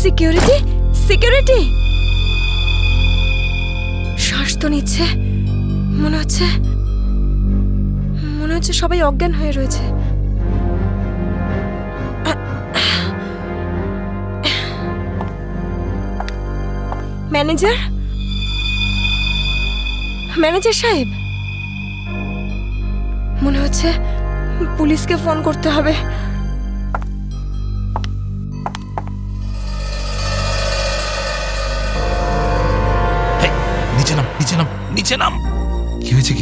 Security security শ্বাস তো নিচ্ছে, মনে হচ্ছে সবাই অজ্ঞান হয়ে রয়েছে। ম্যানেজার সাহেব, মনে হচ্ছে পুলিশকে ফোন করতে হবে। নিচে নাম। কি হয়েছে?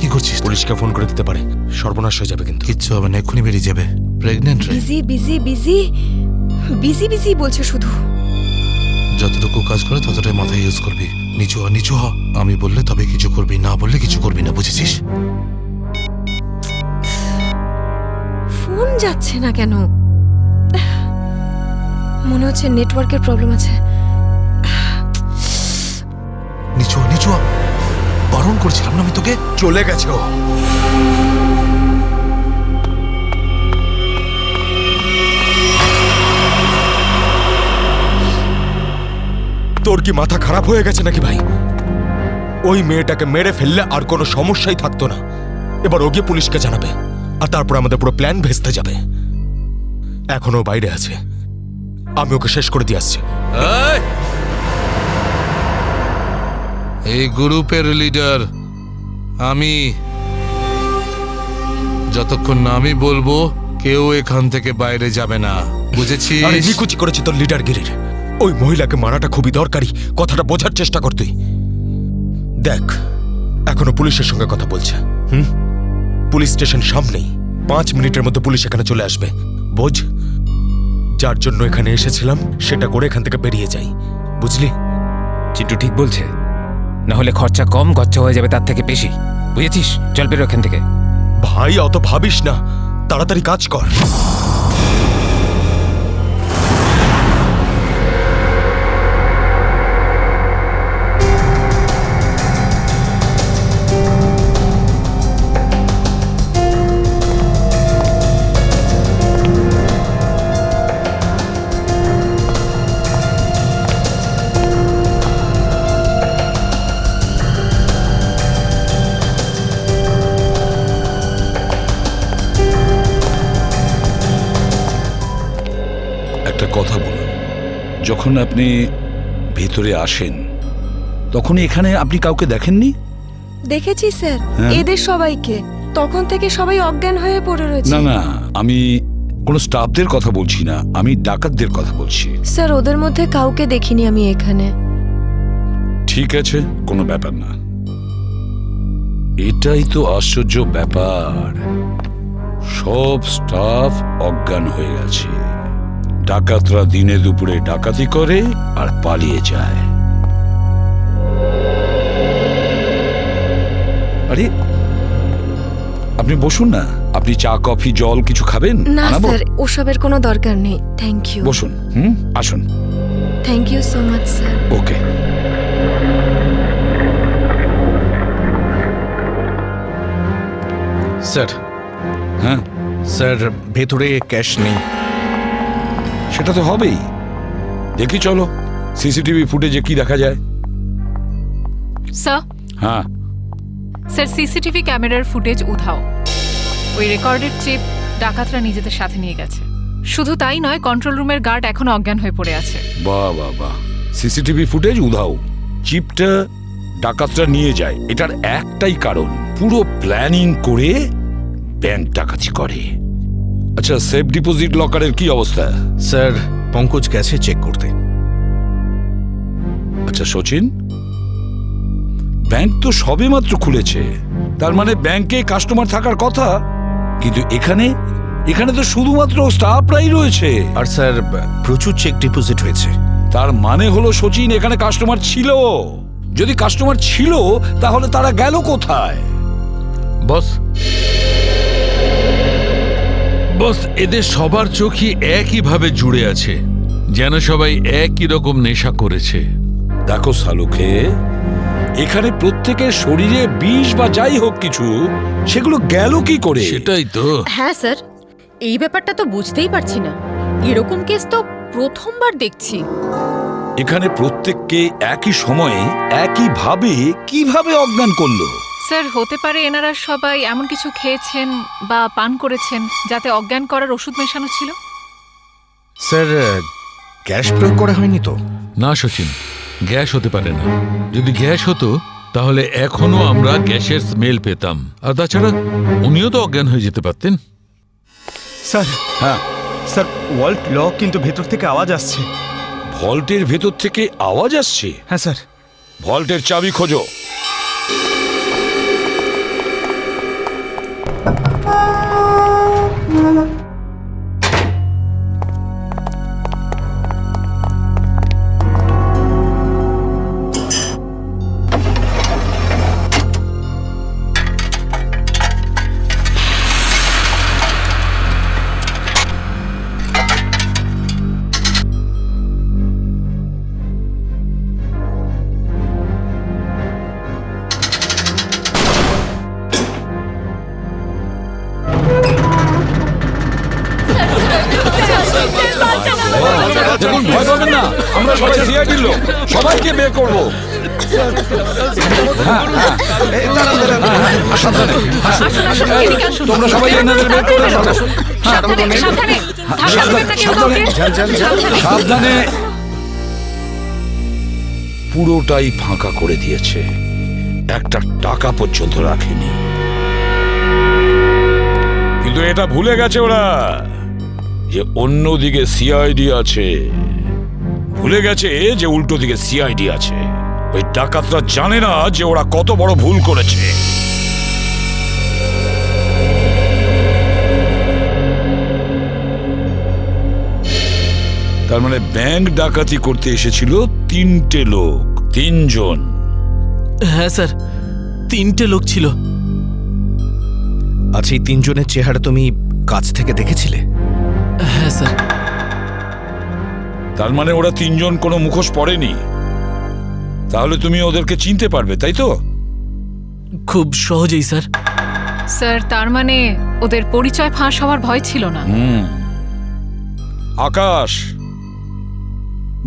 কি করছিস? পুলিশকে ফোন করে দিতে পারে, সর্বনাশ হয়ে যাবে। কিন্তু কিচ্ছু হবে না, এক্ষুনি বেরিয়ে যাবে। প্রেগনেন্ট রে। বিজি বলছে শুধু। যতটুকু কাজ করে ততটাই মাথায় ইউজ করবি। নিচু হ। আমি বললে তবে কিছু করবি, না বললে কিছু করবি না, বুঝেছিস? ফোন যাচ্ছে না কেন? মনে হচ্ছে নেটওয়ার্কের প্রবলেম আছে। নিচু হ। বারণ করছিলাম না আমি তোকে? চলে গেছে ও। তোর কি মাথা খারাপ হয়ে গেছে নাকি ভাই? ওই মেয়েটাকে মেরে ফেললে আর কোনো সমস্যাই থাকতো না। এবার ও গিয়ে পুলিশকে জানাবে, আর তারপর আমাদের পুরো প্ল্যান ভেস্তে যাবে। এখনো বাইরে আছে, আমি ওকে শেষ করে দিয়ে আসছি। এই গ্রুপের লিডার আমি। যতক্ষণ না আমি বলবো কেউ এখান থেকে বাইরে যাবে না, বুঝেছিস? আরে নিকুচি করেছি তোর লিডারগিরির। ওই মহিলাকে মারাটা খুবই দরকারি, কথাটা বোঝার চেষ্টা কর তুই। দেখ, এখনো পুলিশের সঙ্গে কথা বলছে। পুলিশ স্টেশন সামনেই, 5 মিনিটের মধ্যে পুলিশ এখানে চলে আসবে। বোঝ, যার জন্য এখানে এসেছিলাম সেটা করে এখান থেকে বেরিয়ে যাই, বুঝলি? চিন্টু ঠিক বলছে, না হলে খরচা কম, গচ্চা হয়ে যাবে তার থেকে বেশি, বুঝেছিস? চল বেরো এখান থেকে। ভাই অত ভাবিস না, তাড়াতাড়ি কাজ কর। কথা বলুন, যখন আপনি ভিতরে আসেন তখন এখানে আপনি কাউকে দেখেননি? দেখেছি স্যার, এদের সবাইকে। তখন থেকে সবাই অজ্ঞান হয়ে পড়ে রয়েছে। না, আমি কোনো স্টাফদের কথা বলছি না, আমি ডাকাতদের কথা বলছি। স্যার, ওদের মধ্যে কাউকে দেখিনি আমি এখানে। ঠিক আছে, কোনো ব্যাপার না। এটাই তো আশ্চর্য ব্যাপার, সব স্টাফ অজ্ঞান হয়ে গেছে। ডাকাতরা দিনে দুপুরে ডাকাতি করে আর পালিয়ে যায়। আরে আপনি বসুন না, আপনি চা কফি জল কিছু খাবেন? না স্যার, ওসবের কোনো দরকার নেই, থ্যাংক ইউ। বসুন, আসুন। Thank you so much sir. Okay. Sir. হ্যাঁ স্যার, ভেতরে ক্যাশ নেই। সেটা তো হবেই, দেখি চলো সিসিটিভি ফুটেজে কি দেখা যায়। স্যার। হ্যাঁ স্যার, সিসিটিভি ক্যামেরার ফুটেজ উধাও। ওই রেকর্ডের চিপ ডাকাতরা নিজেদের সাথে নিয়ে গেছে। শুধু তাই নয়, কন্ট্রোল রুমের গার্ড এখনো অজ্ঞান হয়ে পড়ে আছে। বাহ, সিসিটিভি ফুটেজ উধাও, চিপটা ডাকাতরা নিয়ে যায়। এটার একটাই কারণ, পুরো প্ল্যানিং করে ব্যাংক ডাকাতি করে। আচ্ছা, সেফ ডিপোজিট লকারের কি অবস্থা? স্যার, পঙ্কজ গেছে চেক করতে। আচ্ছা সচিন, ব্যাংক তো সবেমাত্র খুলেছে, তার মানে ব্যাংকে কাস্টমার থাকার কথা, কিন্তু এখানে তো শুধুমাত্র স্টাফরাই রয়েছে। আর স্যার, প্রচুর চেক ডিপোজিট হয়েছে। তার মানে হলো সচিন, এখানে কাস্টমার ছিল। যদি কাস্টমার ছিল তাহলে তারা গেল কোথায়? বস, এদের সবার চোখই একইভাবে জুড়ে আছে, যেন সবাই একই রকম নেশা করেছে। দেখো সালুকে, এখানে প্রত্যেকের শরীরে বিষ বা যাই হোক কিছু, সেগুলো গেল কি করে? সেটাই তো। হ্যাঁ স্যার, এই ব্যাপারটা তো বুঝতেই পারছি না। এরকম কেস তো প্রথমবার দেখছি। এখানে প্রত্যেককে একই সময়ে একইভাবে কিভাবে অজ্ঞান করলো? স্যার হতে পারে এনারা সবাই এমন কিছু খেয়েছেন বা পান করেছেন যাতে অজ্ঞান করার ওষুধ মেশানো ছিল। স্যার গ্যাস প্রয়োগ করা হয়নি তো? না সচিন, গ্যাস হতে পারে না। যদি গ্যাস হতো তাহলে এখনো আমরা গ্যাসের স্মেল পেতাম। আর তাছাড়া উনিও তো অজ্ঞান হয়ে যেতে পারতেন। স্যার হ্যাঁ, স্যার ওয়াল্ট লক, কিন্তু ভেতর থেকে আওয়াজ আসছে। ভল্টের ভেতর থেকে আওয়াজ আসছে। হ্যাঁ স্যার। ভল্টের চাবি খোঁজো। দেখুন, ভয় পাবেন না, আমরা সবাই সিআইডির লোক, সবাইকে বের করবো। তোমরা সবাই এনাদের বের করে ফেলো। সাবধানে। পুরোটাই ফাঁকা করে দিয়েছে, একটা টাকা পর্যন্ত রাখেনি। কিন্তু এটা ভুলে গেছে ওরা যে অন্যদিকে সিআইডি আছে। ভুলে গেছে যে উল্টো দিকে সিআইডি আছে। ওই ডাকাতরা জানে না যে ওরা কত বড় ভুল করেছে। তার মানে ব্যাংক ডাকাতি করতে এসেছিল 3টে লোক, 3 জন। হ্যাঁ স্যার, 3টে লোক ছিল। আচ্ছা, এই 3 জনের চেহারা তুমি কাছ থেকে দেখেছিলে? হ্যাঁ স্যার। তার মানে ওরা 3 জন কোনো মুখোশ পরেনি। তাহলে তুমি ওদেরকে চিনতে পারবে, তাই তো? খুব সহজেই স্যার। স্যার তার মানে ওদের পরিচয় ফাঁস হওয়ার ভয় ছিল না। আকাশ,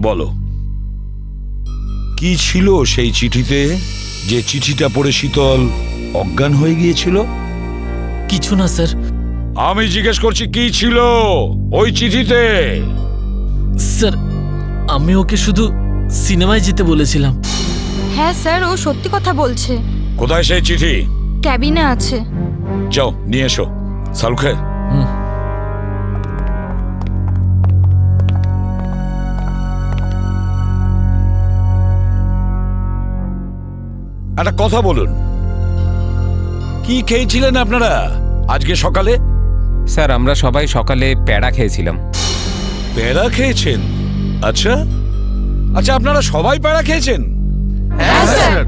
বলো কি ছিল সেই চিঠিতে, যে চিঠিটা পড়ে শীতল অজ্ঞান হয়ে গিয়েছিল? কিছু না স্যার। আমি জিজ্ঞেস করছি কি ছিল ওই চিঠিতে? স্যার, আমি ওকে শুধু সিনেমায় যেতে বলেছিলাম। হ্যাঁ স্যার, ও সত্যি কথা বলছে। কোথায় সেই চিঠি? ক্যাবিনে আছে। যাও নিয়ে এসো। সালুখে, একটা কথা বলুন, কি খেয়েছিলেন আপনারা আজকে সকালে? স্যার আমরা সবাই সকালে প্যাড়া খেয়েছিলাম। প্যাড়া খেয়েছেন? আচ্ছা আচ্ছা, আপনারা সবাই প্যাড়া খেয়েছেন? হ্যাঁ স্যার।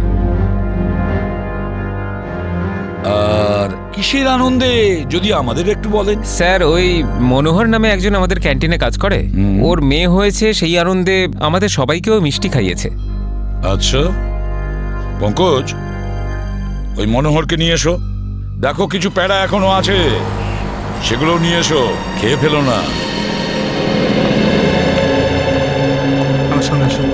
আর কিসের আনন্দে যদি আমাদের একটু বলেন? স্যার ওই মনোহর নামে একজন আমাদের ক্যান্টিনে কাজ করে, ওর মেয়ে হয়েছে, সেই আনন্দে আমাদের সবাইকেও মিষ্টি খাইয়েছে। আচ্ছা পঙ্কজ, ওই মনোহরকে নিয়ে এসো। দেখো কিছু প্যাড়া এখনো আছে, সেগুলো নিয়ে এসো, খেয়ে ফেলো না। আমার সঙ্গে আসুন।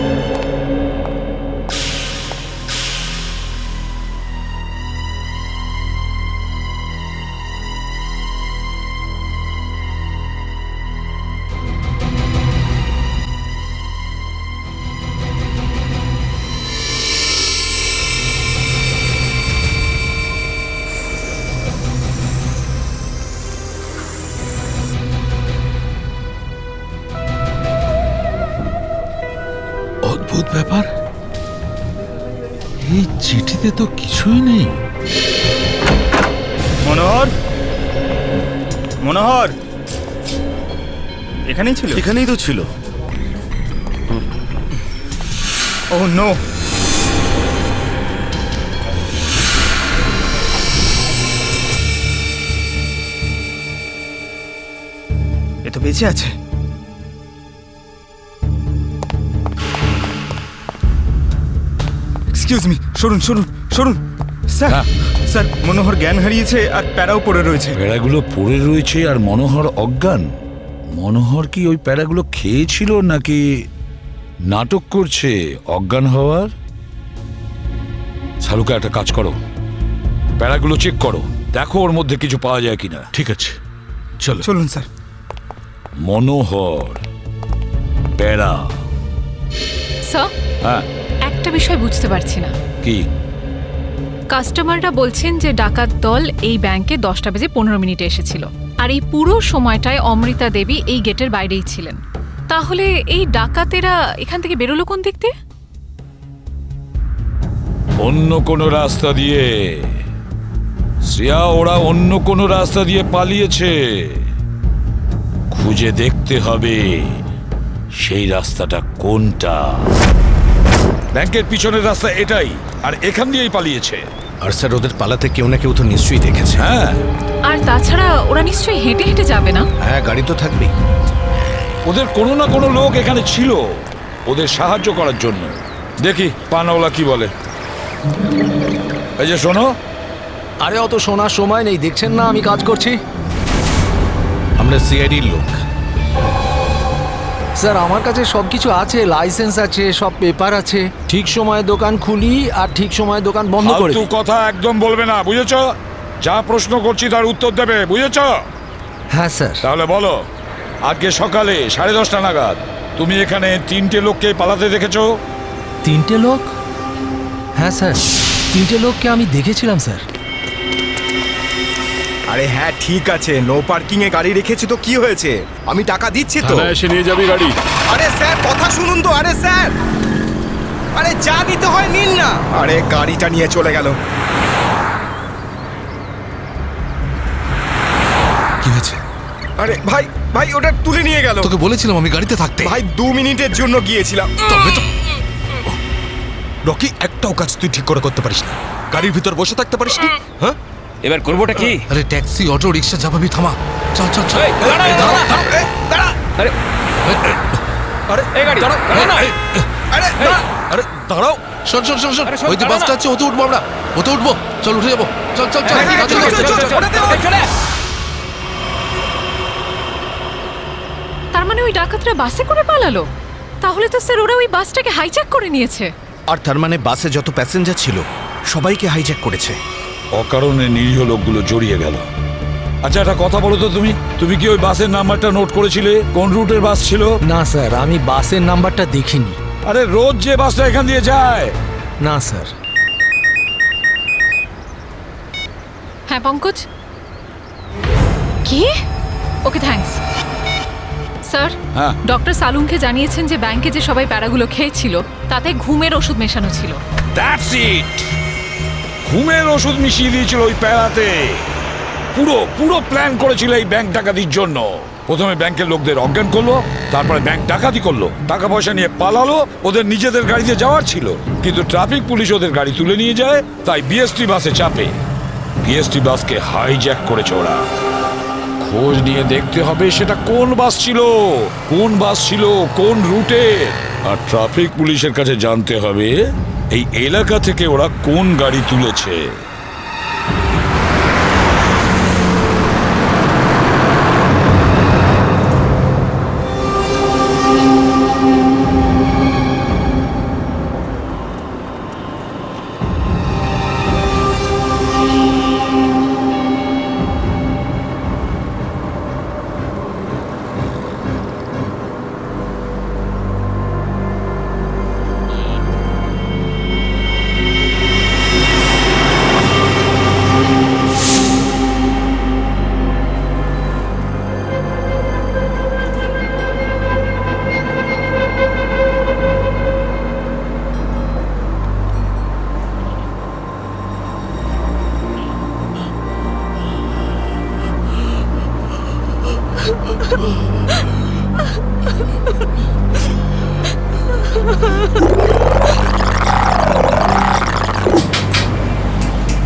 অদ্ভুত ব্যাপার, এই চিঠিতে তো কিছুই নেই। মনোহর, মনোহর এখানেই ছিল? এখানেই তো ছিল। ও নো। এ তো বেঁচে আছে। এক্সকিউজ মি, সরুন সরুন সরুন। স্যার স্যার, মনোহর জ্ঞান হারিয়েছে আর প্যারাও পড়ে রয়েছে। প্যাড়াগুলো পড়ে রয়েছে আর মনোহর অজ্ঞান। মনোহর কি ওই প্যারাগুলো খেয়েছিল নাকি নাটক করছে অজ্ঞান হওয়ার? শালুকা, একটা কাজ করো, প্যারাগুলো চেক করো, দেখো ওর মধ্যে কিছু পাওয়া যায় কিনা। ঠিক আছে, চলো। চলুন স্যার। মনোহর, প্যারা। স্যার, হ্যাঁ, একটা বিষয় বুঝতে পারছি না। কি? কাস্টমাররা বলছেন যে ডাকাত দল এই ব্যাংকে 10:15 এসেছিল, আর এই পুরো সময়টায় অমৃতা দেবী এই গেটের বাইরেই ছিলেন। তাহলে এই ডাকাতেরা এখান থেকে বেরোলো কোন দিক দিয়ে? অন্য কোনো রাস্তা দিয়ে। শ্রেয়া, ওরা অন্য কোনো রাস্তা দিয়ে পালিয়েছে। খুঁজে দেখতে হবে সেই রাস্তাটা কোনটা। ব্যাংকের পিছনের রাস্তা এটাই, আর এখান দিয়েই পালিয়েছে। আর স্যার ওদের পালাতে কেউ না কেউ তো নিশ্চয়ই দেখেছে। হ্যাঁ, আর তাছাড়া ওরা নিশ্চয়ই হেঁটে হেঁটে যাবে না? হ্যাঁ, গাড়ি তো থাকবেই। ওদের কোনো না কোনো লোক এখানে ছিল ওদের সাহায্য করার জন্য। দেখি পানাওয়ালা কি বলে। এই যে শোনো। আরে অত শোনার সময় নেই, দেখছেন না আমি কাজ করছি। আমরা সিআইডির লোক। স্যার আমার কাছে সব কিছু আছে, লাইসেন্স আছে, সব পেপার আছে। ঠিক সময়ে দোকান খুলি আর ঠিক সময়ে দোকান বন্ধ করে ফালতু দিই। কথা একদম বলবে না, বুঝেছো? যা প্রশ্ন করছি তার উত্তর দেবে, বুঝেছো? হ্যাঁ স্যার। তাহলে বলো, আজকে সকালে 10:30 নাগাদ তুমি এখানে 3টে লোককে পালাতে দেখেছো? 3টে লোক? হ্যাঁ স্যার, 3টে লোককে আমি দেখেছিলাম স্যার। আরে হ্যাঁ ঠিক আছে, নো পার্কিং এ গাড়ি রেখেছি তো কি হয়েছে? আমি টাকা দিচ্ছি তো। এসে নিয়ে যাবি গাড়ি। আরে স্যার কথা শুনুন তো। আরে স্যার, আরে যা নিতে হয় নিন না। আরে গাড়িটা নিয়ে চলে গেল। কি হয়েছে? আরে ভাই, ভাই ওটা তুলে নিয়ে গেল। তোকে বলেছিলাম আমি গাড়িতে থাকতে। ভাই 2 মিনিটের জন্য গিয়েছিলাম। তবে তো রকি, একটাও কাজ তুই ঠিক করে করতে পারিস না। গাড়ির ভিতর বসে থাকতে পারিস না? হ্যাঁ, এবার করবোটা কি? আরে ট্যাক্সি, অটো, রিক্সা যাবাবি, থামা। চল চল চল। আরে দাঁড়াও, আরে দাঁড়াও। শোন শোন শোন শোন, ওই যে বাসটা আছে, ওতে উঠবো আমরা। ওতে উঠবো, চল উঠে যাবো। চল চল চল। তার মানে ওই ডাকাতরা বাসে করে পালালো? তাহলে তো স্যার ওরা ওই বাসটাকে হাইজ্যাক করে নিয়েছে। আর তার মানে বাসে যত প্যাসেঞ্জার ছিল সবাইকে হাইজ্যাক করেছে। অকারণে নিরীহ লোকগুলো জড়িয়ে গেল। আচ্ছা, একটা কথা বলো তো, তুমি কি ওই বাসের নাম্বারটা নোট করেছিলে? কোন রুটের বাস ছিল? না স্যার, আমি বাসের নাম্বারটা দেখিনি। আরে রোজ যে বাসটা এখান দিয়ে যায়। না স্যার। হ্যাঁ পঙ্কজ, কি? Okay thanks. স্যার, হ্যাঁ। ডক্টর সালুনকে জানিয়েছেন যে ব্যাংকে যে সবাই প্যারাগুলো খেয়েছিল তাতে ঘুমের ওষুধ মেশানো ছিল। That's it. ঘুমের ওষুধ মিশিয়ে দিয়েছিল ওই প্যারাতে। পুরো প্ল্যান করেছিল এই ব্যাংক ডাকাতির জন্য। প্রথমে ব্যাংকের লোকদের অজ্ঞান করলো, তারপরে ব্যাংক ডাকাতি করলো, টাকা পয়সা নিয়ে পালালো। ওদের নিজেদের গাড়িতে যাওয়ার ছিল, কিন্তু ট্রাফিক পুলিশ ওদের গাড়ি তুলে নিয়ে যায়, তাই বিএসটি বাসে চাপে। বিএসটি বাসকে হাইজ্যাক করেছে ওরা। খোঁজ নিয়ে দেখতে হবে সেটা কোন বাস ছিল, কোন রুটে। আর ট্রাফিক পুলিশের কাছে জানতে হবে এই এলাকা থেকে ওরা কোন গাড়ি তুলেছে।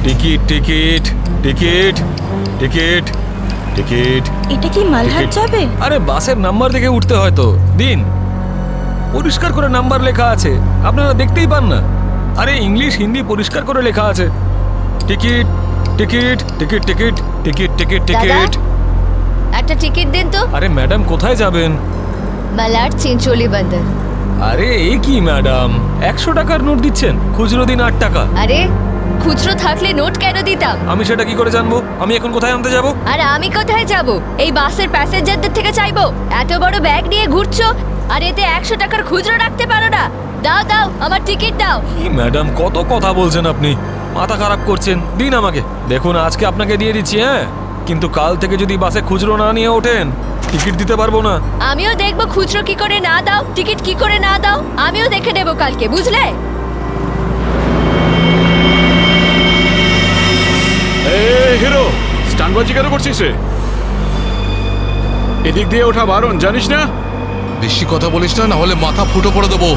Ticket ticket ticket ticket ticket. এটা কি মালহাট যাবে? আরে বাসের নাম্বার দেখে উঠতে হয় তো। দিন, পরিষ্কার করে নাম্বার লেখা আছে, আপনারা দেখতেই পান না? আরে ইংলিশ হিন্দি পরিষ্কার করে লেখা আছে। Ticket ticket ticket ticket ticket ticket ticket. একটা টিকিট দিন তো। আরে ম্যাডাম কোথায় যাবেন? মালাড চিনচোলি বন্দর। আরে এ কি ম্যাডাম, 100 টাকার নোট দিচ্ছেন, খুচরো দিন 8 টাকা। আরে খুচরো থাকলে নোট কেন দিতাম? আমি সেটা কি করে জানবো? আমি এখন কোথায় আনতে যাব? আর আমি কোথায় যাব? এই বাসের প্যাসেঞ্জারদের থেকে চাইবো? এত বড় ব্যাগ নিয়ে ঘুরছো আর এতে 100 টাকার খুচরো রাখতে পারো না? দাও দাও, আমার টিকিট দাও। কি ম্যাডাম, কত কথা বলছেন আপনি, মাথা খারাপ করছেন। দিন আমাকে। দেখুন আজকে আপনাকে দিয়ে দিচ্ছি, হ্যাঁ, কিন্তু কাল থেকে যদি বাসে খুচরো না নিয়ে ওঠেন টিকিট দিতে পারবো না। আমিও দেখবো খুচরো কি করে না দাও, টিকিট কি করে না দাও, আমিও দেখে নেবো কালকে, বুঝলে? হিরো স্টানবাজি কেন করছিস রে? এদিক দিয়ে ওঠা বারণ, জানিস না? বেশি কথা বলিস না, না হলে মাথা ফুটো করে দেবো।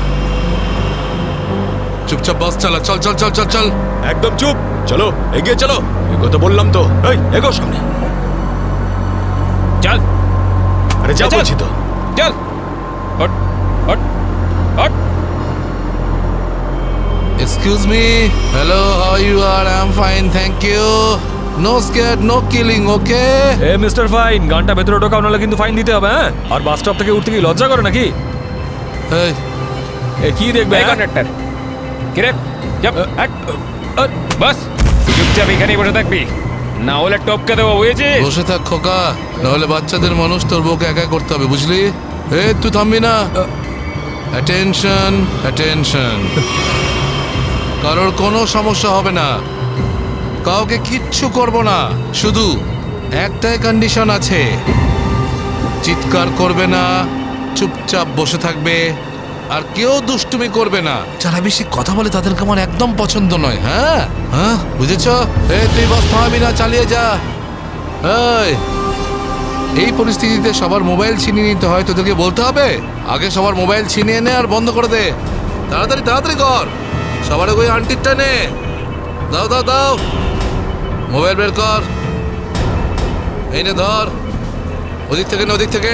চুপচাপ বাস চালা, চল চল চল চল চল। একদম চুপ, চলো এগিয়ে চলো। এগো তো বললাম তো, এই এগো সামনে। চল, আরে যা চল। বলছি তো। চল, hot hot hot. Excuse me. Hello, how you are? I'm fine, thank you. No scared, no killing, okay? A mister fine, গানটা ভেতরে ঢোকাও, নাহলে কিন্তু ফাইন দিতে হবে, হ্যাঁ? আর বাস স্টপ থেকে উঠতে কি লজ্জা করে নাকি? Hey, এ কি দেখবে? এই কন্ডাক্টর, কিরে চাপ, হাট, বাস চুপচাপ এখানেই বসে থাকবি, না হলে টপকে দেবো, বুঝেছিস? বসে থাক খোকা, নাহলে বাচ্চাদের মানুষ তোর বউকে একা করতে হবে, বুঝলি? তুই থামবি না। Attention, attention. কারোর কোনো সমস্যা হবে না, কাউকে কিচ্ছু করব না, শুধু একটাই কন্ডিশন আছে, চিৎকার করবে না, চুপচাপ বসে থাকবে, আর কেউ দুষ্টুমি করবে না। যারা বেশি কথা বলে তাদেরকে আমার একদম পছন্দ নয়। হ্যাঁ হ্যাঁ, বুঝেছ? তুই বাস থামাবি না, চালিয়ে যা। এই পরিস্থিতিতে সবার মোবাইল ছিনিয়ে নিতে হয়, তোদেরকে বলতে হবে আগে সবার মোবাইল ছিনিয়ে নে আর বন্ধ করে দে। তাড়াতাড়ি তাড়াতাড়ি কর, সবার ওই আন্টিরটা নে। দাও দাও দাও, মোবাইল বের কর, এই নে ধর, ওদিক থেকে না ওদিক থেকে।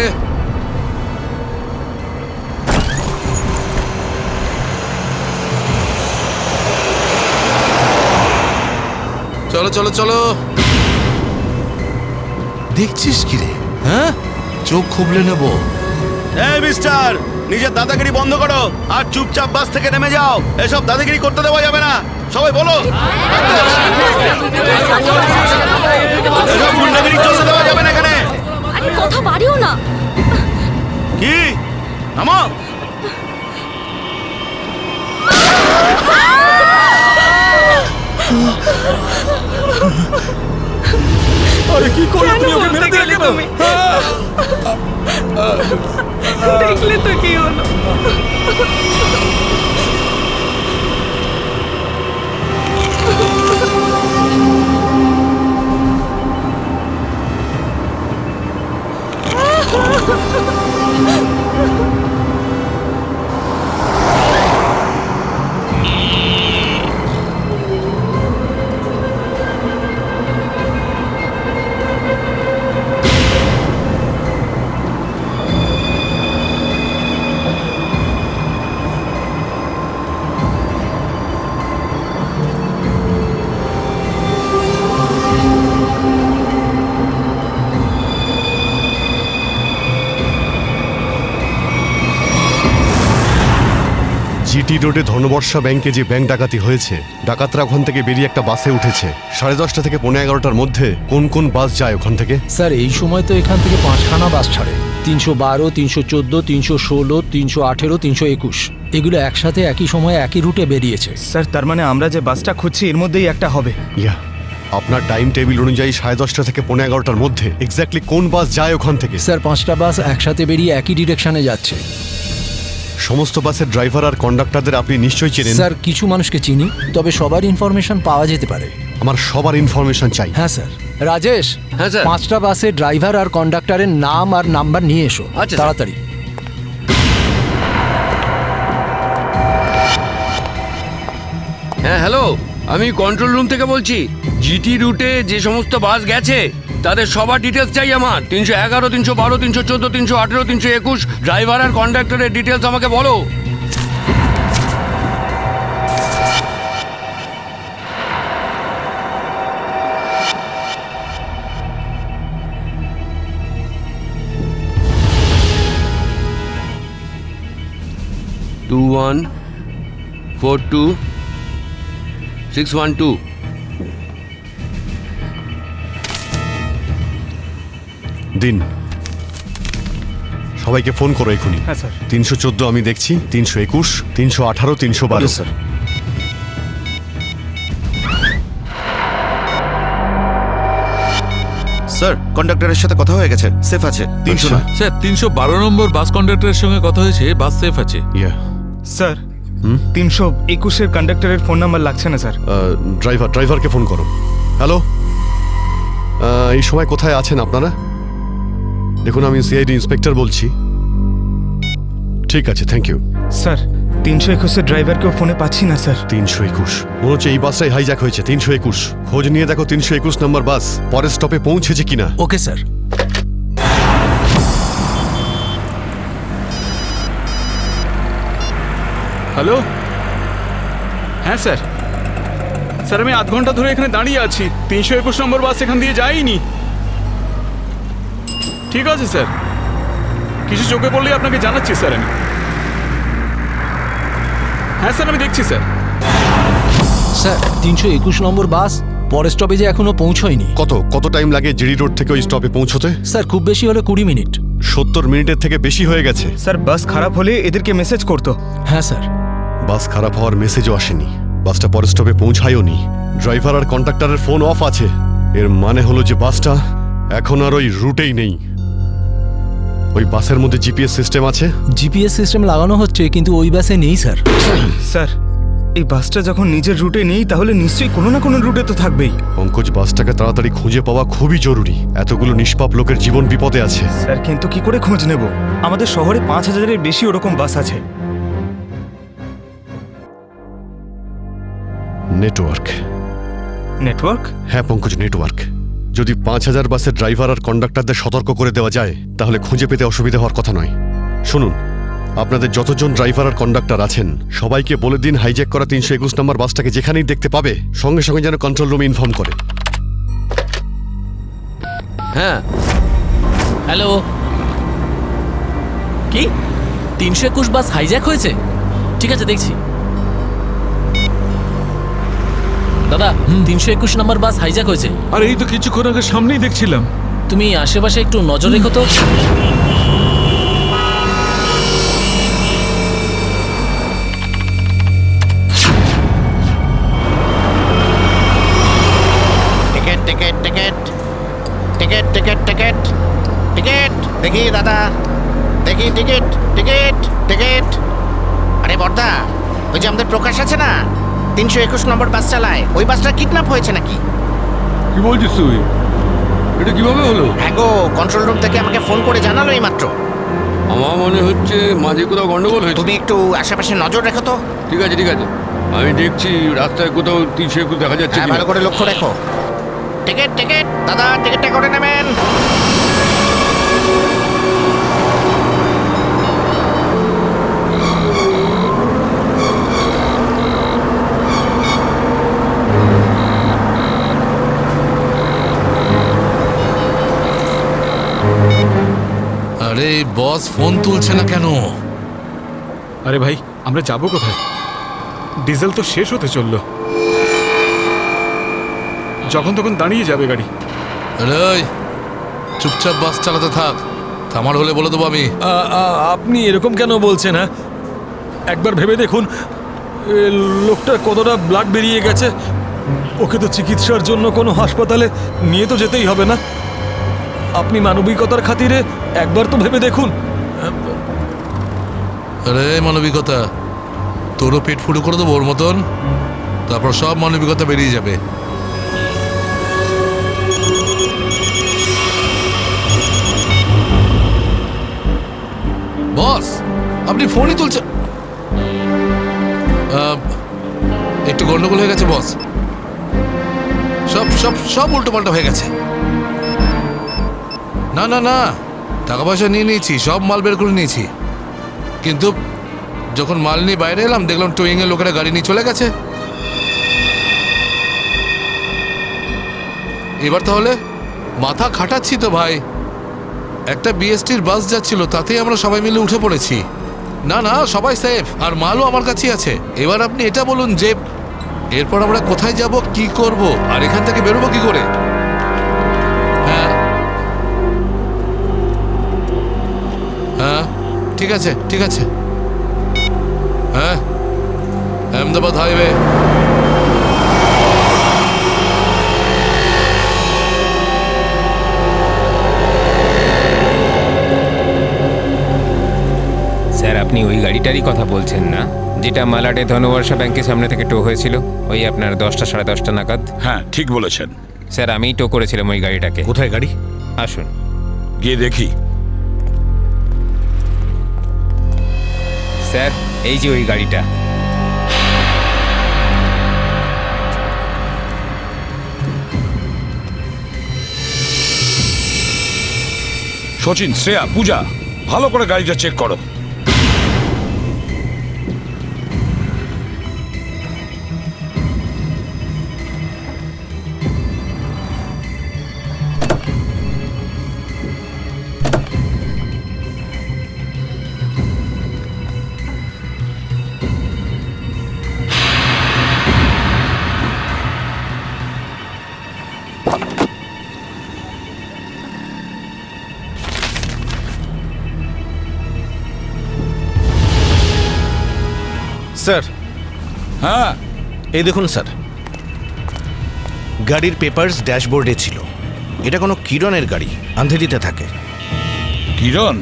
চলো চলো চলো। দেখছিস কি রে? হ্যাঁ, চোখ খুবলে নেবো। এই মিস্টার, নিজের দাদাগিরি বন্ধ করো আর চুপচাপ বাস থেকে নেমে যাও। এসব দাদাগিরি করতে দেওয়া যাবে না, সবাই বলো। এসব গুন্ডাগিরি চলতে দেওয়া যাবে না এখানে। আরে কথা বাড়িও না। কি নামো। আরে কি করলে তুমি? ওকে মেরে দিলে কেন? দেখলে তো কি হলো। জিটি রোডে ধনবর্ষা ব্যাংকে যে ব্যাংক ডাকাতি হয়েছে, ডাকাতরা ওখান থেকে বেরিয়ে একটা বাসে উঠেছে। 10:30 থেকে 11:15টার মধ্যে কোন কোন বাস যায় ওখান থেকে? স্যার এই সময় তো এখান থেকে 5খানা বাস ছাড়ে, 312, 314, 316, 318, 321। এগুলো একসাথে একই সময়ে একই রুটে বেরিয়েছে। স্যার, তার মানে আমরা যে বাসটা খুঁজছি এর মধ্যেই একটা হবে। ইয়া, আপনার টাইম টেবিল অনুযায়ী 10:30 থেকে 11:15টার মধ্যে এক্স্যাক্টলি কোন বাস যায় ওখান থেকে? স্যার 5টা বাস একসাথে বেরিয়ে একই ডিরেকশনে যাচ্ছে। সমস্ত বাসের ড্রাইভার আর কন্ডাক্টরদের আপনি নিশ্চয়ই চেনেন? স্যার কিছু মানুষকে চিনি, তবে সবার ইনফরমেশন পাওয়া যেতে পারে। আমার সবার ইনফরমেশন চাই। হ্যাঁ স্যার। রাজেশ, হ্যাঁ স্যার। 5টা বাসের ড্রাইভার আর কন্ডাক্টরের নাম আর নাম্বার নিয়ে এসো। আচ্ছা, তাড়াতাড়ি। হ্যাঁ হ্যালো, আমি কন্ট্রোল রুম থেকে বলছি। জিটি রুটে যে সমস্ত বাস গেছে তাদের সবার ডিটেলস চাই আমার। 311, 312, 314, 318, 321 ড্রাইভার আর কন্ডাক্টরের ডিটেলস আমাকে বলো। 2142 দিন সবাইকে ফোন করো এখনই। হ্যাঁ স্যার। 314 আমি দেখছি, 321, 318, 312। স্যার। স্যার কন্ডাক্টরের সাথে কথা হয়ে গেছে, সেফ আছে। 300 না। স্যার 312 নম্বর বাস কন্ডাক্টরের সঙ্গে কথা হয়েছে, বাস সেফ আছে। স্যার 321-এর কন্ডাক্টরের ফোন নাম্বার লাগছে না স্যার। ড্রাইভারকে ফোন করো। হ্যালো, এই সময় কোথায় আছেন আপনারা? দেখুন আমি সিআইডি ইন্সপেক্টর বলছি। ঠিক আছে, থ্যাংক ইউ। স্যার 321-এর ড্রাইভারকেও ফোনে পাচ্ছি না স্যার। 321 মনে হচ্ছে এই বাসটাই হাইজ্যাক হয়েছে। 321 খোঁজ নিয়ে দেখো 321 নম্বর বাস পরের স্টপে পৌঁছেছে কিনা। Okay sir. হ্যালো, হ্যাঁ স্যার। স্যার আমি আধ ঘন্টা ধরে এখানে দাঁড়িয়ে আছি, 321 নম্বর বাস এখান দিয়ে যায়নি। ঠিক আছে স্যার, কিছু চোখে পড়লেই আপনাকে জানাচ্ছি স্যার আমি। হ্যাঁ স্যার আমি দেখছি স্যার। স্যার 321 নম্বর বাস পরের স্টপেজে এখনো পৌঁছয়নি। কত টাইম লাগে জিডি রোড থেকে ওই স্টপে পৌঁছতে? স্যার খুব বেশি হলে 20 মিনিট। 70 মিনিটের থেকে বেশি হয়ে গেছে। স্যার বাস খারাপ হলে এদেরকে মেসেজ করতো। হ্যাঁ স্যার। বাস খারাপ হওয়ার মেসেজও আসেনি, বাসটা পরের স্টপে পৌঁছায়ওনি। ড্রাইভার আর কন্ডাক্টরের ফোন অফ আছে। এর মানে হলো যে বাসটা এখন আর ওই রুটেই নেই। ওই বাসের মধ্যে জিপিএস সিস্টেম আছে। জিপিএস সিস্টেম লাগানো হচ্ছে কিন্তু ওই বাসে নেই স্যার। স্যার এই বাসটা যখন নিজের রুটে নেই তাহলে নিশ্চয়ই কোনো না কোনো রুটে তো থাকবেই। পঙ্কজ, বাসটাকে তাড়াতাড়ি খুঁজে পাওয়া খুবই জরুরি। এতগুলো নিষ্পাপ লোকের জীবন বিপদে আছে। স্যার কিন্তু কি করে খোঁজ নেব? আমাদের শহরে 5000-এর বেশি ওরকম বাস আছে। নেটওয়ার্ক। নেটওয়ার্ক? হ্যাঁ পঙ্কজ, নেটওয়ার্ক। যদি 5000 বাসের ড্রাইভার আর কন্ডাক্টরদের সতর্ক করে দেওয়া যায় তাহলে খুঁজে পেতে অসুবিধা হওয়ার কথা নয়। শুনুন, আপনাদের যতজন ড্রাইভার আর কন্ডাক্টর আছেন সবাইকে বলে দিন হাইজ্যাক করা 321 নম্বর বাসটাকে যেখানেই দেখতে পাবে সঙ্গে সঙ্গে যেন কন্ট্রোল রুমে ইনফর্ম করে। হ্যাঁ হ্যালো, কি 321 বাস হাইজ্যাক হয়েছে? ঠিক আছে দেখছি। দাদা 321 নম্বর বাস হাইজ্যাক হয়েছে। আর এই তো কিছুক্ষণ আগে সামনেই দেখছিলাম। তুমি আশেপাশে একটু নজর রেখো তো। Ticket ticket ticket ticket ticket ticket ticket দেখি দাদা, দেখি টিকিট টিকিট টিকিট। আরে বর্দা, ওই যে আমাদের প্রকাশ আছে না, 321 নম্বর বাস চালায়, ওই বাসটা কিডন্যাপ হয়েছে নাকি? কি বলছিস তুই? এটা কিভাবে হলো? হ্যাঁ গো, কন্ট্রোল রুম থেকে আমাকে ফোন করে জানালো এই মাত্র। আমার মনে হচ্ছে মাঝে কোথাও গন্ডগোল হয়েছে। তুমি একটু আশেপাশে নজর রেখো তো। ঠিক আছে ঠিক আছে, আমি দেখছি রাস্তায় কোথাও 321 দেখা যাচ্ছে হ্যাঁ, কিনা। ভালো করে লক্ষ্য রেখো। টিকিট টিকিট দাদা, টিকিটটা করে নেবেন। আরে বস ফোন তুলছে না কেন? আরে ভাই, আমরা যাবো কোথায়? ডিজেল তো শেষ হতে চললো, যখন তখন দাঁড়িয়ে যাবে গাড়ি। আরে চুপচাপ বাস চালাতে থাক, থামার হলে বলে দেবো আমি। আপনি এরকম কেন বলছেন? হ্যাঁ একবার ভেবে দেখুন, লোকটার কতটা ব্লাড বেরিয়ে গেছে। ওকে তো চিকিৎসার জন্য কোনো হাসপাতালে নিয়ে তো যেতেই হবে না? আপনি মানবিকতার খাতিরে একবার তো ভেবে দেখুন। আরে মানবিকতা, তোরও পেট ফুটো করে দেবো ওর মতন, তারপর সব মানবিকতা বেরিয়ে যাবে। বস আপনি ফোনই তুলছেন? একটু গন্ডগোল হয়ে গেছে বস, সব সব সব উল্টো পাল্টা হয়ে গেছে। না না না, টাকা পয়সা নিয়ে নিয়েছি, সব মাল বের করে নিয়েছি, কিন্তু যখন মাল নিয়ে বাইরে এলাম দেখলাম টোয়িং এর লোকেরা গাড়ি নিয়ে চলে গেছে। এবার তাহলে মাথা খাটাচ্ছি তো ভাই। একটা বিএসটির বাস যাচ্ছিল, তাতেই আমরা সবাই মিলে উঠে পড়েছি। না না, সবাই সেফ, আর মালও আমার কাছেই আছে। এবার আপনি এটা বলুন যে এরপর আমরা কোথায় যাব, কি করব, আর এখান থেকে বেরোবো কি করে? হ্যাঁ হ্যাঁ, ঠিক আছে ঠিক আছে। হ্যাঁ, আহমেদাবাদ হাইওয়ে। স্যার, আপনি ওই গাড়িটারই কথা বলছেন না, যেটা মালাডে ধনবর্ষা ব্যাংকের সামনে থেকে টো হয়েছিল ওই আপনার 10টা সাড়ে 10টা নাগাদ? হ্যাঁ, ঠিক বলেছেন স্যার, আমিই টো করেছিলাম ওই গাড়িটাকে। কোথায় গাড়ি? আসুন গিয়ে দেখি। স্যার, এই যে ওই গাড়িটা। সচিন, শ্রেয়া, পূজা, ভালো করে গাড়িটা চেক করো। স্যার। হ্যাঁ, এই দেখুন স্যার, গাড়ির পেপারস ড্যাশবোর্ডে ছিল। এটা কোনো কিরণের গাড়ি, আন্ধেরিতে থাকে। কিরণ?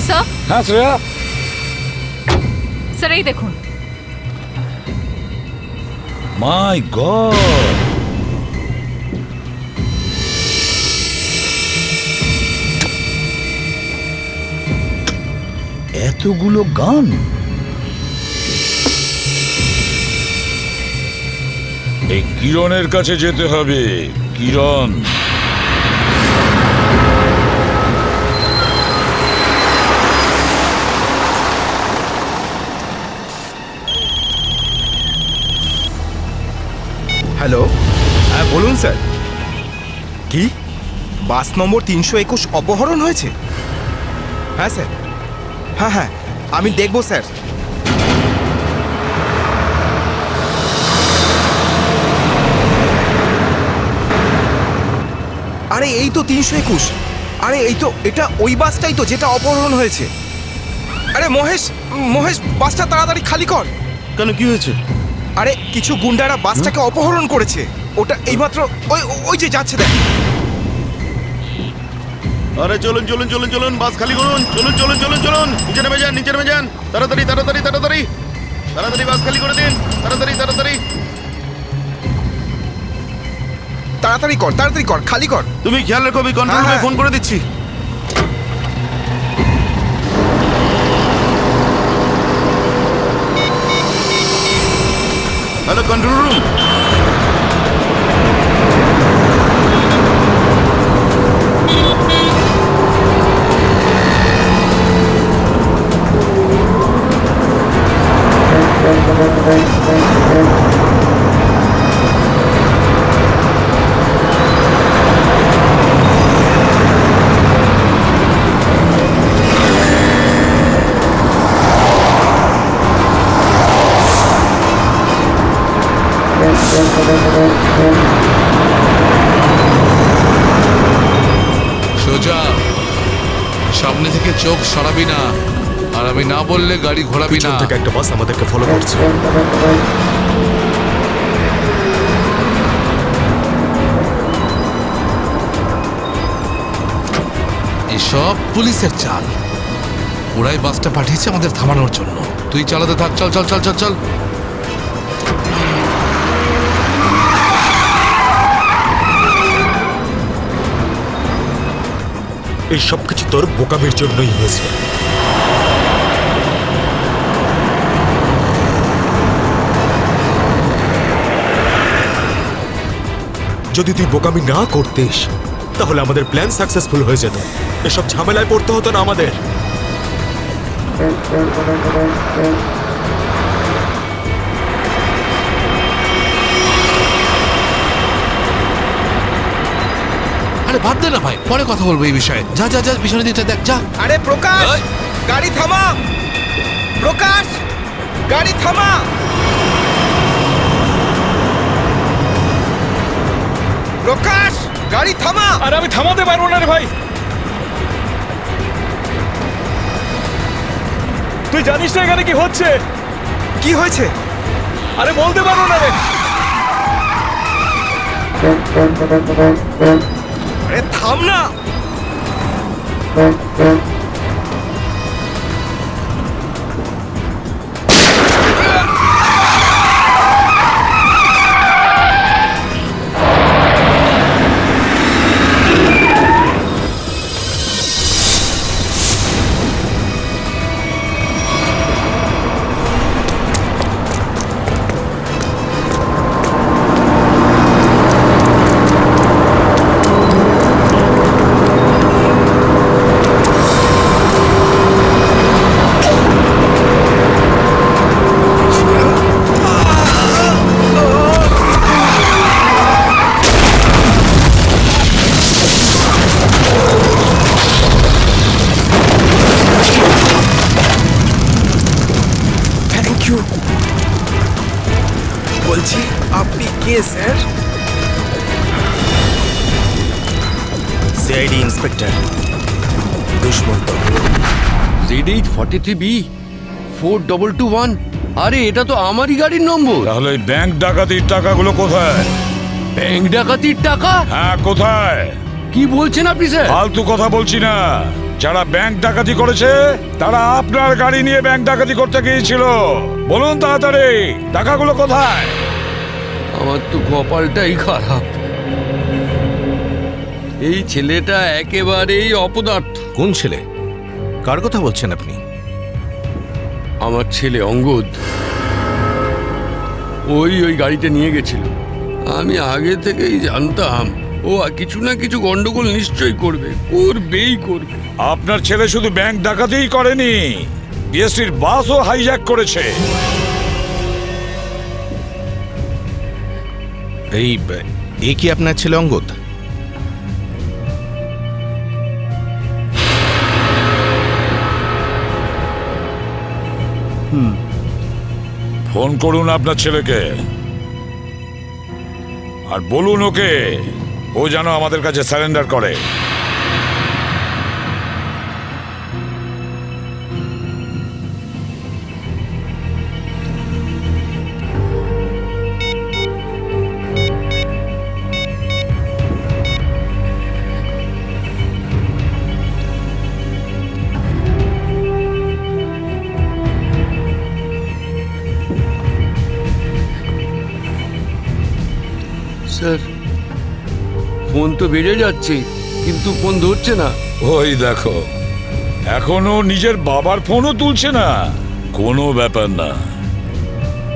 স্যার, হ্যাঁ শ্রেয়া। স্যার এই দেখুন। মাই গড, এতগুলো গান! এই কিরণের কাছে যেতে হবে। কিরণ, হ্যালো, হ্যাঁ বলুন স্যার। কি বাস নম্বর 321 অপহরণ হয়েছে? হ্যাঁ স্যার, হ্যাঁ হ্যাঁ, আমি দেখব স্যার। আরে এই তো 321। আরে এই তো, এটা ওই বাসটাই তো যেটা অপহরণ হয়েছে। আরে মহেশ, মহেশ বাসটা তাড়াতাড়ি খালি কর। কেন, কি হয়েছে? আরে কিছু গুন্ডারা বাসটাকে অপহরণ করেছে। ওটা এইমাত্র ওই ওই যে যাচ্ছে, দেখ। আরে চলুন চলুন চলুন চলুন, বাস খালি করুন। চলুন চলুন চলুন চলুন, নিচে নেমে যান, নিচে নেমে যান। তাড়াতাড়ি তাড়াতাড়ি তাড়াতাড়ি তাড়াতাড়ি বাস খালি করে দিন। তাড়াতাড়ি তাড়াতাড়ি তাড়াতাড়ি কর, তাড়াতাড়ি কর, খালি কর। তুমি খেয়াল রেখো, আমি কন্ট্রোল রুমে ফোন করে দিচ্ছি। Hello, control room. সোজা সামনে থেকে চোখ সরাবি না, আর আমি না বললে গাড়ি ঘোরাবি না। থেকে একটা বাস আমাদেরকে ফলো করছে। এসব পুলিশের চাল। ওরাই বাসটা পাঠিয়েছে আমাদের থামানোর জন্য। তুই চালাতে থাক, চল চল চল চল চল। এই সব কিছু তোর বোকামির জন্যই হয়েছে। যদি তুই বোকামি না করতিস তাহলে আমাদের প্ল্যান সাকসেসফুল হয়ে যেত। এসব ঝামেলায় পড়তে হতো না আমাদের। আরে বাদ দে না ভাই, পরে কথা বলবো এই বিষয়ে। যা যা যা পিছনের দিকটা দেখ, যা। আরে প্রকাশ, গাড়ি থামা! প্রকাশ, গাড়ি থামা! প্রকাশ, গাড়ি থামা! আরে আমি থামাতে পারবো না রে ভাই। তুই জানিস না এখানে কি হচ্ছে? কি হয়েছে? আরে বলতে পারবো না রে। আরে থাম না! বলছি আপনি কে sir? CID inspector Dushmanta. Z843B 4221। আরে এটা তো আমারই গাড়ির নম্বর। তাহলে ওই ব্যাংক ডাকাতির টাকাগুলো কোথায়? ব্যাংক ডাকাতির টাকা? হ্যাঁ, কোথায়? কি বলছেন আপনি স্যার? ফালতু কথা বলছি না। যারা ব্যাংক ডাকাতি করেছে তারা আপনার গাড়ি নিয়ে ব্যাংক ডাকাতি করতে গিয়েছিল। বলুন তাড়াতাড়ি, টাকাগুলো কোথায়? আমার তো কপালটাই খারাপ। এই ছেলেটা একেবারেই অপদার্থ। কোন ছেলে? কার কথা বলছেন আপনি? আমার ছেলে অঙ্গদ। ওই গাড়িটা নিয়ে গেছিল। আমি আগে থেকেই জানতাম ও কিছু না কিছু গন্ডগোল নিশ্চয়ই করবে, করবেই করবে। আপনার ছেলে শুধু ব্যাংক ডাকাতিই করেনি, বিএসটির বাসও হাইজ্যাক করেছে। এই কি আপনার ছেলে অঙ্গদ? ফোন করুন আপনার ছেলেকে আর বলুন ওকে ও যেন আমাদের কাছে সারেন্ডার করে। স্যার, ফোন তো বেড়ে যাচ্ছে কিন্তু ফোন ধরছে না। ওই দেখো, এখনো নিজের বাবার ফোনও তুলছে না। কোনো ব্যাপার না,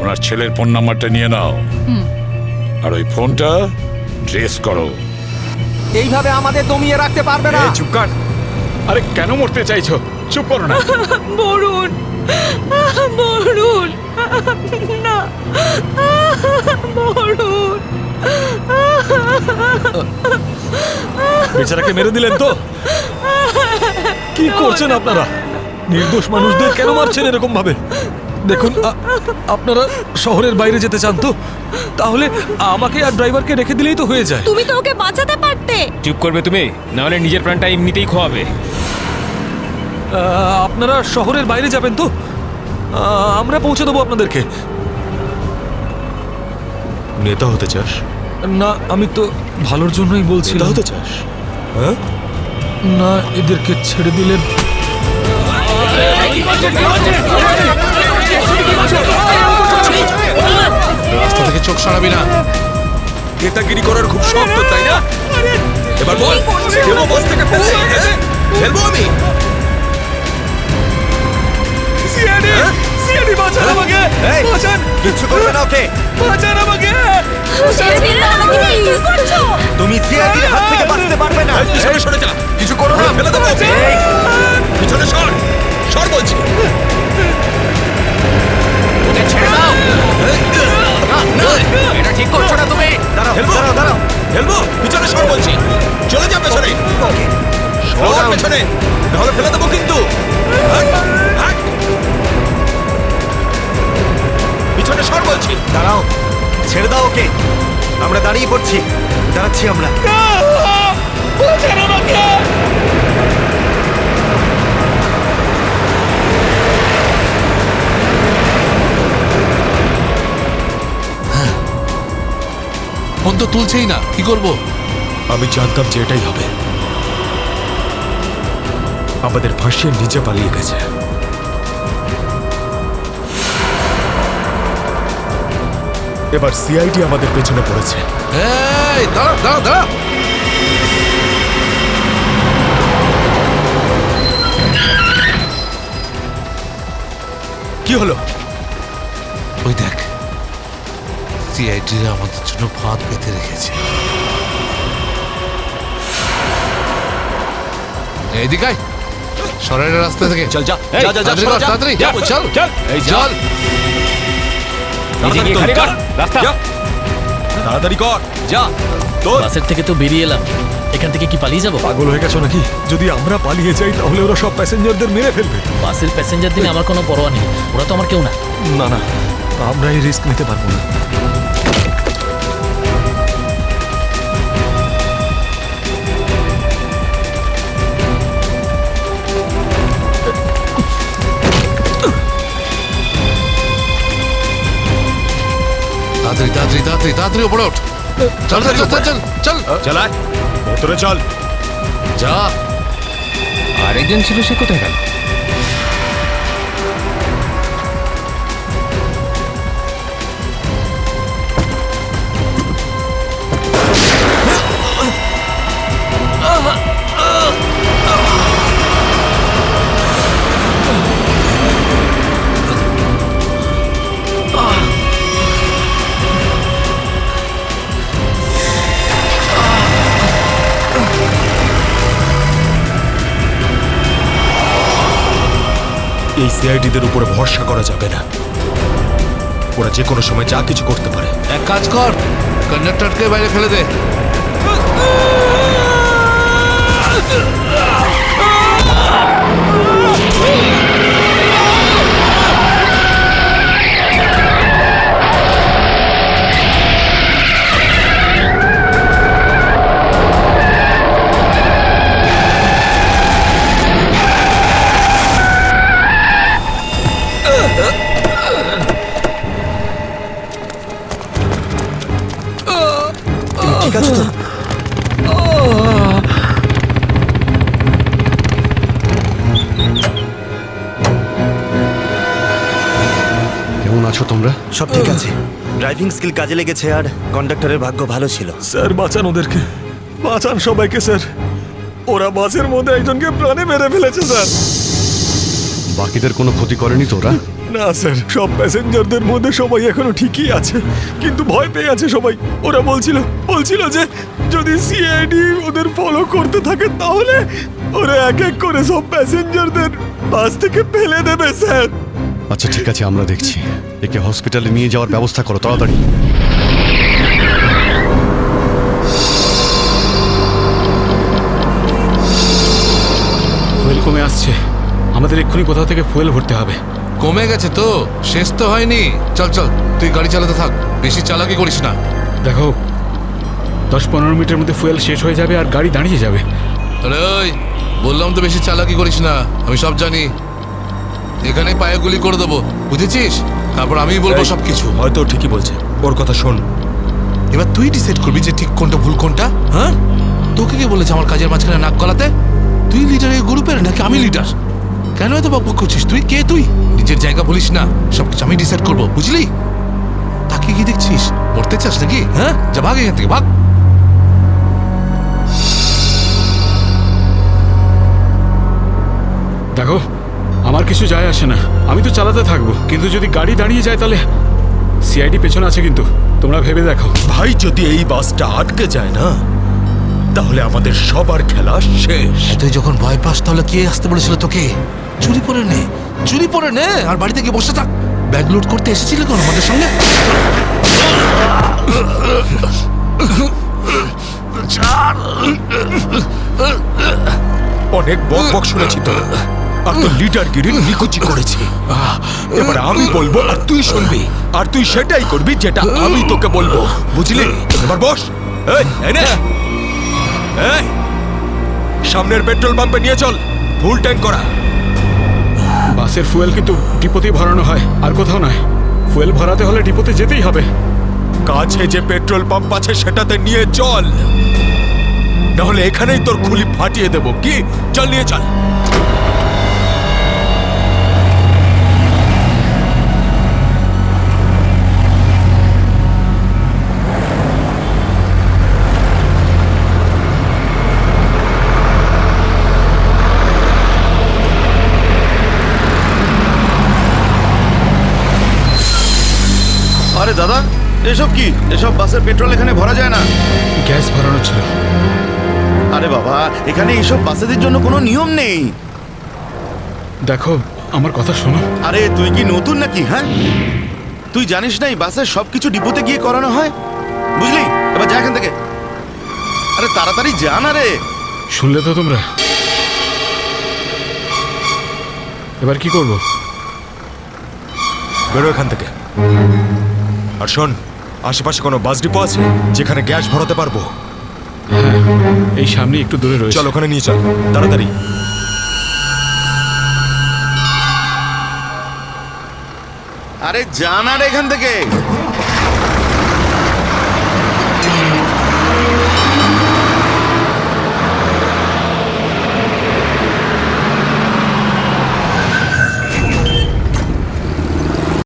ওনার ছেলের ফোন নাম্বারটা নিয়ে নাও আর ওই ফোনটা ট্রেস করো। এইভাবে আমাদের দমিয়ে রাখতে পারবে না। চুপ কর। আরে কেন মরতে চাইছো? চুপ করো না। বরুণ, বরুণ, না, বরুণ। বেচারাকে মেরে দিলেন তো? কি করছেন আপনারা? নির্দোষ মানুষদের কেন মারছেন এরকম ভাবে? দেখুন, আপনারা শহরের বাইরে যেতে চান তো তাহলে আমাকে আর ড্রাইভারকে রেখে দিলেই তো হয়ে যায়। তুমি তো ওকে বাঁচাতে পারতে। চুপ করবে তুমি, না হলে নিজের প্রাণটা এমনিতেই খোয়াবে। আপনারা শহরের বাইরে যাবেন তো? আমরা পৌঁছে দেবো আপনাদেরকে। নেতা হতে চাস? না, আমি তো ভালোর জন্যই বলছি। নেতা হতে চাস? হ্যাঁ, না, এদেরকে ছেড়ে দিলে রাস্তা থেকে চোখ সরাবি না। নেতাগিরি করার খুব শখ তো, তাই না? এবার বল, দেবো বাস থেকে ফেলতে? ফেলবো আমি? সিআইডি বাঁচান আমাকে! বাঁচান! কিচ্ছু করবে না ওকে। বাঁচান আমাকে! তুমি সিআইডির হাত থেকে বাঁচতে পারবে না। পিছনে সরে যা, কিছু করো না, ফেলে দেবো। পিছনে সর, সর বলছি। ওকে ছেড়ে দাও। না, এটা ঠিক করছো না তুমি। দাঁড়াও, দাঁড়াও, দাঁড়াও। ফেলবো? পিছনে সর বলছি, চলে যা পেছনে। সর পেছনে, নাহলে ফেলে দেবো কিন্তু। হাট, হাট। পিছনে সর বলছি। দাঁড়াও, ছেড়ে দাও ওকে, আমরা দাঁড়িয়ে পড়ছি, দাঁড়াচ্ছি আমরা। ফোন তো তুলছেই না, কি করবো? আমি জানতাম যে এটাই হবে। আমাদের ফাঁসিয়ে নিচে পালিয়ে গেছে। এবার সিআইডি আমাদের পেছনে পড়েছে। এই দাঁড়া দাঁড়া দাঁড়া, কি হলো? ওই দেখ, সিআইডিরা আমাদের জন্য ফাঁদ পেতে রেখেছে। এইদিকে আয়, সরাইয়ের রাস্তা থেকে। চল যা, এই, যা যা যা, তাড়াতাড়ি কর, তাড়াতাড়ি যা, চল চল, এই চল। নিজে গিয়ে খালি কর, রাস্তা। তাড়াতাড়ি কর, যা। তোর বাসের থেকে তো বেরিয়ে এলাম, এখান থেকে কি পালিয়ে যাবো? পাগল হয়ে গেছো নাকি? যদি আমরা পালিয়ে যাই তাহলে ওরা সব প্যাসেঞ্জারদের মেরে ফেলবে। বাসের প্যাসেঞ্জার দিনে আমার কোনো পরোয়া নেই, ওরা তো আমার কেউ না। না না, আমরা এই রিস্ক নিতে পারবো না। তাড়াতাড়ি তাড়াতাড়ি তাড়াতাড়ি তাড়াতাড়ি উপরে ওঠ। চল চল চল চল চল চালায়, ভেতরে চল। যা। আরেকজন ছিল, সে কোথায় গেল? এই সিআইডিদের উপরে ভরসা করা যাবে না, ওরা যে কোনো সময় যা কিছু করতে পারে। এক কাজ কর, কন্ডাক্টরকে বাইরে ফেলে দে। ঠিক আছে তো? কেমন আছো তোমরা? সব ঠিক আছে, ড্রাইভিং স্কিল কাজে লেগেছে আর কন্ডাক্টরের ভাগ্য ভালো ছিল। স্যার বাঁচান ওদেরকে, বাঁচান সবাইকে স্যার। ওরা বাসের মধ্যে একজনকে প্রাণে মেরে ফেলেছে স্যার। বাকিদের কোনো ক্ষতি করেনি তো ওরা? না স্যার, সব প্যাসেঞ্জারদের মধ্যে সবাই এখনো ঠিকই আছে, কিন্তু ভয় পেয়ে আছে সবাই। ওরা বলছিল যে যদি সিআইডি ওদের ফলো করতে থাকে তাহলে ওরা এক এক করে সব প্যাসেঞ্জারদের বাস থেকে ফেলে দেবে স্যার। আচ্ছা ঠিক আছে, আমরা দেখছি। একে হসপিটালে নিয়ে যাওয়ার ব্যবস্থা করো তাড়াতাড়ি। ফুয়েল কমে আসছে, আমাদের এক্ষুনি কোথাও থেকে ফুয়েল ভরতে হবে। কমে গেছে তো, শেষ তো হয়নি। চল চল, তুই গাড়ি চালাতে থাক, বেশি চালাকি করিস না। দেখো, 10-15 মিনিটের মধ্যে ফুয়েল শেষ হয়ে যাবে আর গাড়ি দাঁড়িয়ে যাবে। আরে ওই, বললাম তো বেশি চালাকি করিস না, আমি সব জানি। এখানে পায়ে গুলি করে দেবো, বুঝেছিস? তারপর আমিই বলবো সবকিছু। হয়তো ঠিকই বলছে, ওর কথা শোন। এবার তুই ডিসাইড করবি যে ঠিক কোনটা ভুল কোনটা। হ্যাঁ, তোকে কে বলেছে আমার কাজের মাঝখানে নাক গলাতে? তুই লিডার এই গ্রুপের নাকি আমি লিডার? কেন এত বকবক করছিস? তুই কে? তুই নিজের জায়গা বলিস না, সবকিছু আমি ডিসাইড করবো, বুঝলি? তাকে কি দেখছিস? মরতে চাস নাকি? হ্যাঁ, যা ভাগ এখান থেকে, ভাগ। দেখো, আমার কিছু যায় আসে না, আমি তো চালাতে থাকবো, কিন্তু যদি গাড়ি দাঁড়িয়ে যায় তাহলে সিআইডি পেছনে আছে, কিন্তু তোমরা ভেবে দেখো। ভাই, যদি এই বাসটা আটকে যায় না তাহলে আমাদের সবার খেলা শেষ। তুই যখন ভয় পাস তাহলে কে আসতে বলেছিল তোকে? চুরি করে নে, চুরি করে নে, আর বাড়িতে গিয়ে বসে থাক। ব্যাগ লুট করতে এসেছিলে কোন আমাদের সঙ্গে? অনেক বক শুনেছি তো, আর তোর লিডারগিরি নিকুচি করেছি। এবার আমি বলবো আর তুই শুনবি, আর তুই সেটাই করবি যেটা আমি তোকে বলবো, বুঝলি? এবার বস। এই নে, এই সামনের পেট্রোল পাম্পে নিয়ে চল, ফুল ট্যাঙ্ক করা। বাসের ফুয়েল কিন্তু ডিপোতেই ভরানো হয়, আর কোথাও নয়। ফুয়েল ভরাতে হলে ডিপোতে যেতেই হবে। কাছে যে পেট্রোল পাম্প আছে সেটাতে নিয়ে চল, নাহলে এখানেই তোর খুলি ফাটিয়ে দেবো। কি, চল নিয়ে চল। আরে দাদা, এসব কি? এসব বাসের পেট্রোল এখানে ভরা যায় না। গ্যাস ভরানো ছিল। আরে বাবা, এখানে এইসব বাসেদের জন্য কোনো নিয়ম নেই। দেখো, আমার কথা শোনো। আরে তুই কি নতুন নাকি? হ্যাঁ, তুই জানিস না এই বাসের সবকিছু ডিপোতে গিয়ে করানো হয়, বুঝলি? এবার যা এখান থেকে। আরে তাড়াতাড়ি যা না রে। শুনলে তো তোমরা? এবার কি করব? বেরো এখান থেকে। আর শোন, আশেপাশে কোনো বাস ডিপো আছে যেখানে গ্যাস ভরাতে পারবো? হ্যাঁ, এই সামনে একটু দূরে রয়েছে। চল ওখানে নিয়ে চল, তাড়াতাড়ি। আরে যা না রে এখান থেকে।